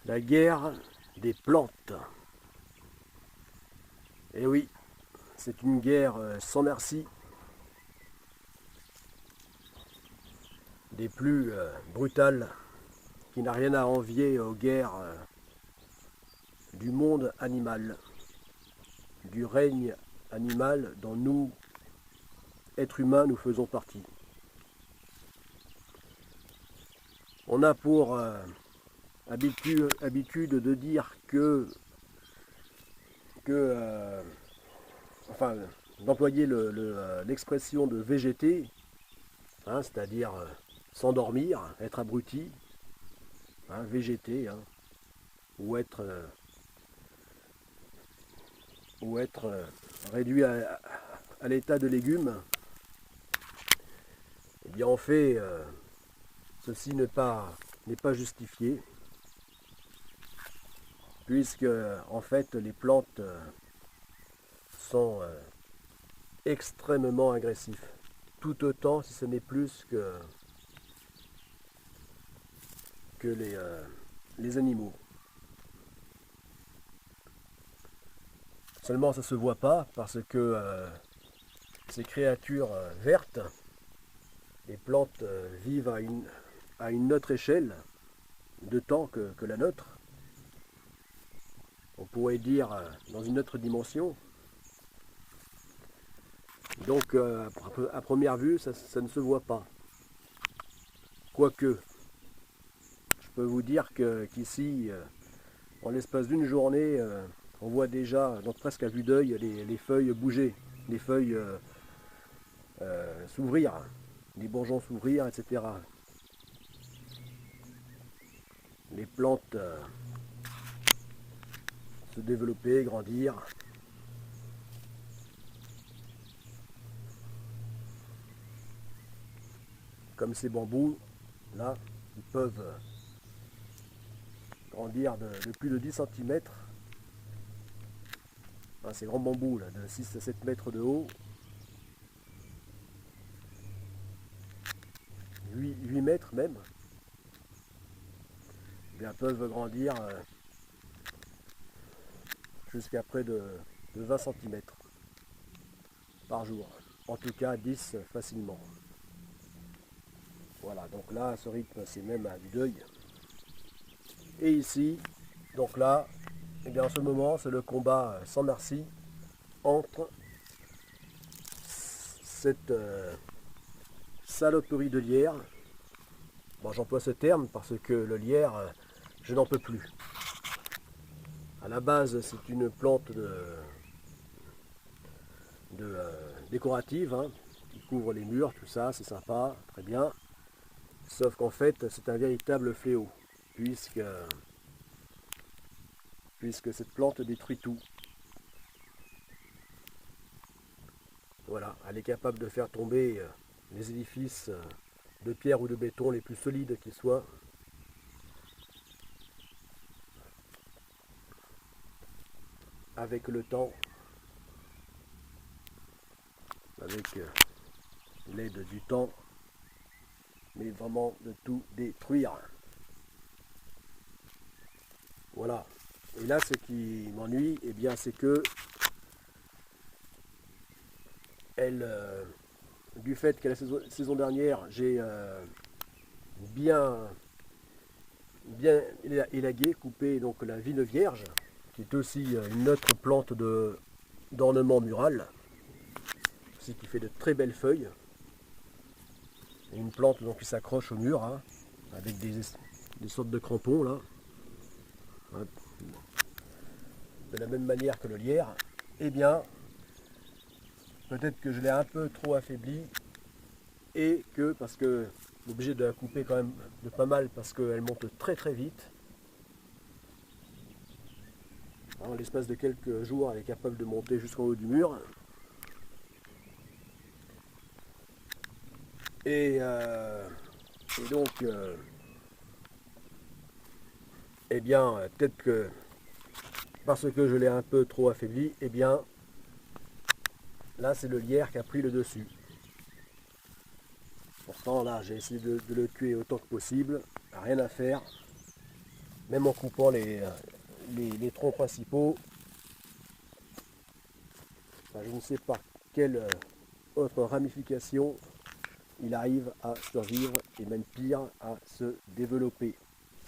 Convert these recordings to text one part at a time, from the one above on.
La guerre des plantes. Et oui, c'est une guerre sans merci, des plus brutales, qui n'a rien à envier aux guerres du monde animal, du règne animal dont nous, êtres humains, nous faisons partie. On a pour habitude de dire que enfin, d'employer l'expression de végéter, hein, c'est-à-dire s'endormir, être abruti, hein, végéter, hein, ou être réduit à l'état de légumes. Eh bien, en fait, ceci n'est pas justifié, puisque en fait les plantes sont extrêmement agressifs, tout autant, si ce n'est plus que les animaux. Seulement ça ne se voit pas parce que ces créatures vertes, les plantes vivent à une autre échelle de temps que la nôtre. On pourrait dire dans une autre dimension. Donc à première vue, ça ne se voit pas. Quoique, je peux vous dire qu'ici, en l'espace d'une journée, on voit déjà, donc presque à vue d'œil, les feuilles bouger, les feuilles s'ouvrir, les bourgeons s'ouvrir, etc. Les plantes se développer, grandir. Comme ces bambous, là, ils peuvent grandir de plus de 10 cm. Hein, ces grands bambous, là, de 6 à 7 mètres de haut, 8 mètres même, eh bien, peuvent grandir jusqu'à près de 20 cm par jour. En tout cas, 10 facilement. Voilà, donc là, ce rythme, c'est même à vue d'œil. Et ici, donc là, eh bien, en ce moment, c'est le combat sans merci entre cette saloperie de lierre. Bon, j'emploie ce terme parce que le lierre, je n'en peux plus. À la base, c'est une plante décorative, hein, qui couvre les murs, tout ça, c'est sympa, très bien. Sauf qu'en fait, c'est un véritable fléau, puisque cette plante détruit tout. Voilà, elle est capable de faire tomber les édifices de pierre ou de béton les plus solides qu'ils soient. Avec le temps, avec l'aide du temps, mais vraiment de tout détruire. Voilà. Et là, ce qui m'ennuie, eh bien, c'est que elle, du fait que la saison dernière, j'ai bien élagué, coupé donc la vigne vierge, qui est aussi une autre plante d'ornement mural, aussi qui fait de très belles feuilles. Et une plante donc, qui s'accroche au mur, hein, avec des sortes de crampons là. Hein, de la même manière que le lierre. Eh bien, peut-être que je l'ai un peu trop affaibli et que, parce que obligé de la couper quand même de pas mal parce qu'elle monte très très vite. En l'espace de quelques jours, elle est capable de monter jusqu'en haut du mur. Et donc, eh bien, peut-être que parce que je l'ai un peu trop affaibli, eh bien, là, c'est le lierre qui a pris le dessus. Pourtant, là, j'ai essayé de le tuer autant que possible. Rien à faire. même en coupant les troncs principaux, enfin, je ne sais pas quelle autre ramification, il arrive à survivre et même pire, à se développer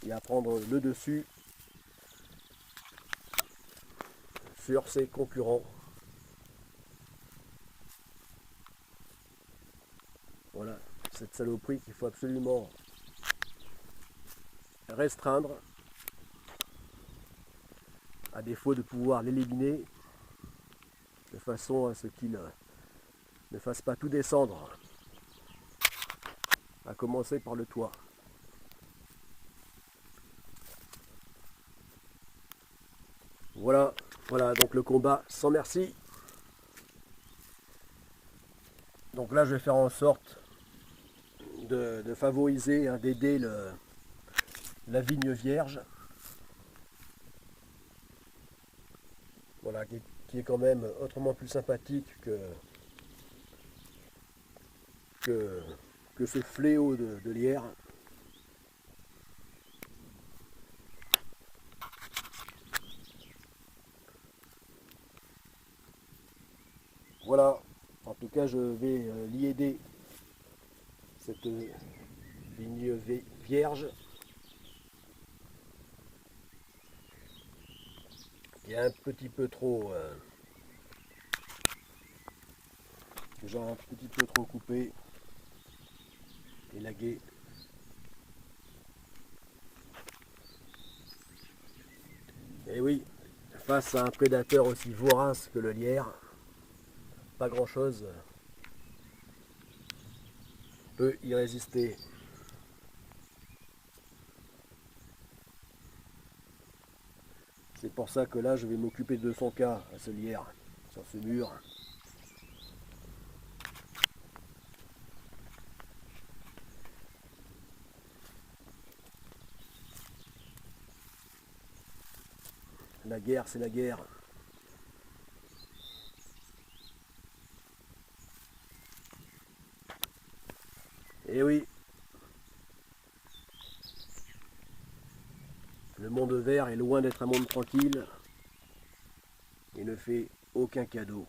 et à prendre le dessus sur ses concurrents. Voilà, cette saloperie qu'il faut absolument restreindre, à défaut de pouvoir l'éliminer, de façon à ce qu'il ne fasse pas tout descendre, à commencer par le toit. Voilà, voilà donc le combat sans merci. Donc là je vais faire en sorte de favoriser, d'aider la vigne vierge. Voilà, qui est quand même autrement plus sympathique que ce fléau de lierre. Voilà, en tout cas je vais l'y aider, cette vigne vierge qui est un petit peu trop déjà un petit peu trop coupé, élagué. Et oui, face à un prédateur aussi vorace que le lierre, pas grand chose peut y résister. C'est pour ça que là je vais m'occuper de son cas à ce lierre, sur ce mur. La guerre, c'est la guerre. Et oui, le monde vert est loin d'être un monde tranquille et ne fait aucun cadeau.